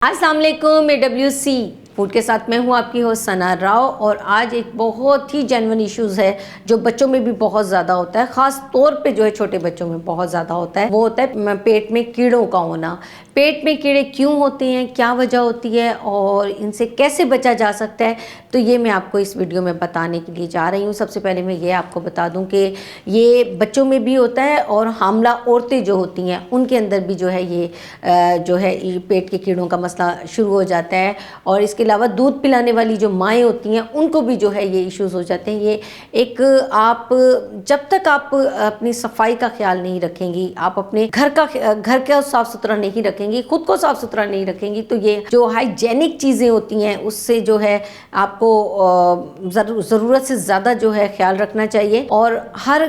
अस्सलाम वालेकुम। AWC food के साथ मैं हूँ आपकी होस्ट सना राव। और आज एक बहुत ही जेन्युइन इश्यूज़ है जो बच्चों में भी बहुत ज़्यादा होता है, ख़ास तौर पे जो है छोटे बच्चों में बहुत ज़्यादा होता है। वो होता है पेट में कीड़ों का होना। पेट में कीड़े क्यों होते हैं, क्या वजह होती है और इनसे कैसे बचा जा सकता है, तो ये मैं आपको इस वीडियो में बताने के लिए जा रही हूँ। सबसे पहले मैं ये आपको बता दूँ कि ये बच्चों में भी होता है और हामला औरतें जो होती हैं उनके अंदर भी जो है ये पेट के कीड़ों का मसला शुरू हो जाता है। और इसके अलावा दूध पिलाने वाली जो माएँ होती हैं उनको भी जो है ये इश्यूज़ हो जाते हैं। ये एक आप जब तक आप अपनी सफाई का ख्याल नहीं रखेंगी, आप अपने घर का साफ़ सुथरा नहीं रखेंगी, खुद को साफ़ सुथरा नहीं रखेंगी, तो ये जो हाइजेनिक चीज़ें होती हैं उससे जो है आपको ज़रूरत से ज़्यादा जो है ख्याल रखना चाहिए और हर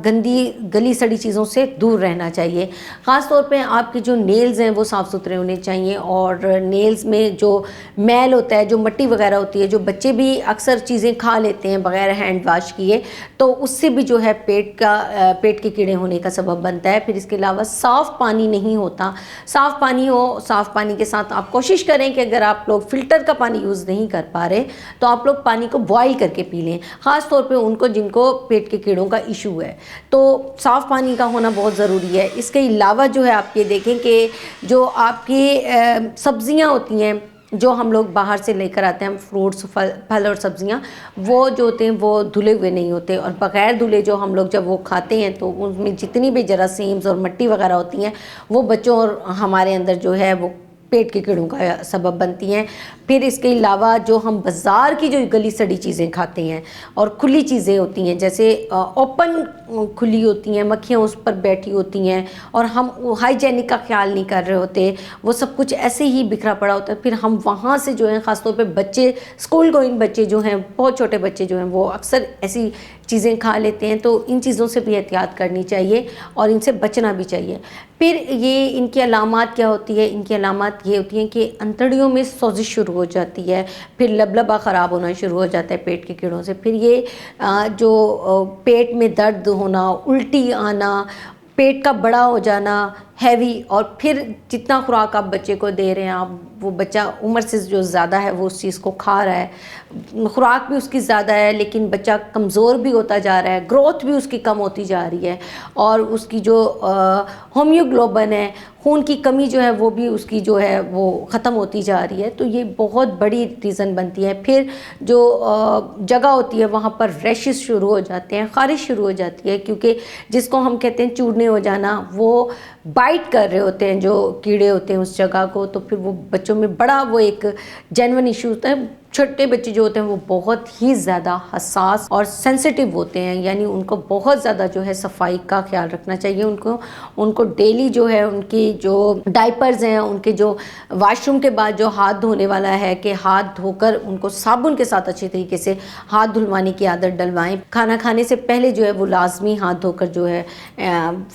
गंदी गली सड़ी चीज़ों से दूर रहना चाहिए। ख़ास तौर पे आपके जो नेल्स हैं वो साफ़ सुथरे होने चाहिए और नेल्स में जो मैल होता है, जो मिट्टी वगैरह होती है, जो बच्चे भी अक्सर चीज़ें खा लेते हैं बग़ैर हैंड वाश किए, तो उससे भी जो है पेट के कीड़े होने का सबब बनता है। फिर इसके अलावा साफ़ पानी नहीं होता, साफ़ पानी हो, साफ़ पानी के साथ आप कोशिश करें कि अगर आप लोग फ़िल्टर का पानी यूज़ नहीं कर पा रहे तो आप लोग पानी को बॉयल करके पी लें, ख़ास तौर पे उनको जिनको पेट के कीड़ों का इशू है। तो साफ़ पानी का होना बहुत ज़रूरी है। इसके अलावा जो है आप ये देखें कि जो आपकी सब्ज़ियाँ होती हैं जो हम लोग बाहर से लेकर आते हैं, फ्रूट्स फल और सब्ज़ियाँ, वो जो होते हैं वो धुले हुए नहीं होते और बग़ैर धुले जो हम लोग जब वो खाते हैं तो उनमें जितनी भी जरासीम्स और मिट्टी वगैरह होती हैं वो बच्चों और हमारे अंदर जो है वो पेट के कीड़ों का सबब बनती हैं। फिर इसके अलावा जो हम बाज़ार की जो गली सड़ी चीज़ें खाते हैं और खुली चीज़ें होती हैं, जैसे ओपन खुली होती हैं, मक्खियाँ उस पर बैठी होती हैं और हम हाइजेनिक का ख्याल नहीं कर रहे होते, वो सब कुछ ऐसे ही बिखरा पड़ा होता है। फिर हम वहाँ से जो है ख़ासतौर पे बच्चे, स्कूल गोइंग बच्चे जो हैं, बहुत छोटे बच्चे जो हैं, वो अक्सर ऐसी चीज़ें खा लेते हैं। तो इन चीज़ों से भी एहतियात करनी चाहिए और इनसे बचना भी चाहिए। फिर ये इनकी अलामात क्या होती है? इनकी अलामात ये होती हैं कि अंतड़ियों में सोजिश शुरू हो जाती है, फिर लबलबा ख़राब होना शुरू हो जाता है पेट के कीड़ों से। फिर ये जो पेट में दर्द होना, उल्टी आना, पेट का बड़ा हो जाना, हैवी, और फिर जितना खुराक आप बच्चे को दे रहे हैं, आप वो बच्चा उम्र से जो ज़्यादा है वो उस चीज़ को खा रहा है, खुराक भी उसकी ज़्यादा है लेकिन बच्चा कमज़ोर भी होता जा रहा है, ग्रोथ भी उसकी कम होती जा रही है और उसकी जो होम्योग्लोबिन है, खून की कमी जो है वो भी उसकी जो है वो ख़त्म होती जा रही है। तो ये बहुत बड़ी रीज़न बनती है। फिर जो जगह होती है वहाँ पर रैशेस शुरू हो जाते हैं, ख़ारिश शुरू हो जाती है, क्योंकि जिसको हम कहते हैं चूड़ने हो जाना, वो बाइट कर रहे होते हैं जो कीड़े होते हैं उस जगह को। तो फिर वो बच्चों में बड़ा वो एक जेन्युइन इशू होता है। छोटे बच्चे जो होते हैं वो बहुत ही ज़्यादा हसास और सेंसिटिव होते हैं, यानी उनको बहुत ज़्यादा जो है सफाई का ख्याल रखना चाहिए। उनको डेली जो है उनकी जो डाइपर्स हैं, उनके जो वॉशरूम के बाद जो हाथ धोने वाला है कि हाथ धोकर उनको साबुन के साथ अच्छी तरीके से हाथ धुलवाने की आदत डलवाएं। खाना खाने से पहले जो है वो लाजमी हाथ धोकर जो है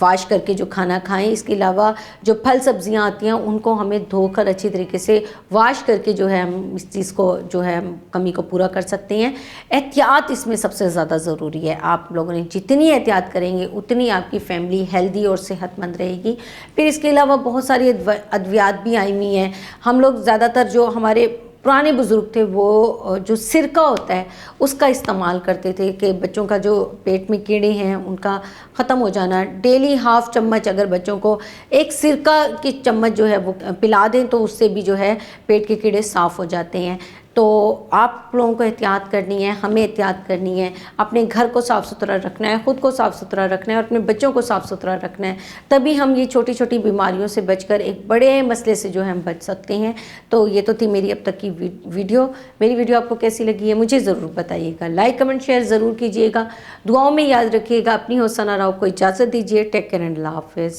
वॉश करके जो खाना खाएं। इसके अलावा जो फल सब्जियां आती हैं उनको हमें धोकर अच्छी तरीके से वॉश करके जो है हम इस चीज़ को जो है कमी को पूरा कर सकते हैं। एहतियात इसमें सबसे ज़्यादा ज़रूरी है। आप लोगों ने जितनी एहतियात करेंगे उतनी आपकी फैमिली हेल्दी और सेहतमंद रहेगी। फिर इसके अलावा बहुत सारी अद्वियात भी आई हुई हैं। हम लोग ज़्यादातर जो हमारे पुराने बुज़ुर्ग थे वो जो सिरका होता है उसका इस्तेमाल करते थे कि बच्चों का जो पेट में कीड़े हैं उनका ख़त्म हो जाना। डेली हाफ़ चम्मच अगर बच्चों को एक सिरका की चम्मच जो है वो पिला दें तो उससे भी जो है पेट के कीड़े साफ़ हो जाते हैं। तो आप लोगों को एहतियात करनी है, हमें एहतियात करनी है, अपने घर को साफ़ सुथरा रखना है, ख़ुद को साफ़ सुथरा रखना है और अपने बच्चों को साफ़ सुथरा रखना है। तभी हम ये छोटी छोटी बीमारियों से बचकर एक बड़े मसले से जो है हम बच सकते हैं। तो ये तो थी मेरी अब तक की वीडियो। मेरी वीडियो आपको कैसी लगी है मुझे ज़रूर बताइएगा। लाइक कमेंट शेयर ज़रूर कीजिएगा। दुआओं में याद रखिएगा। अपनी होस्ट सना राव को इजाज़त दीजिए। टेक केयर एंड अल्लाह हाफ़िज़।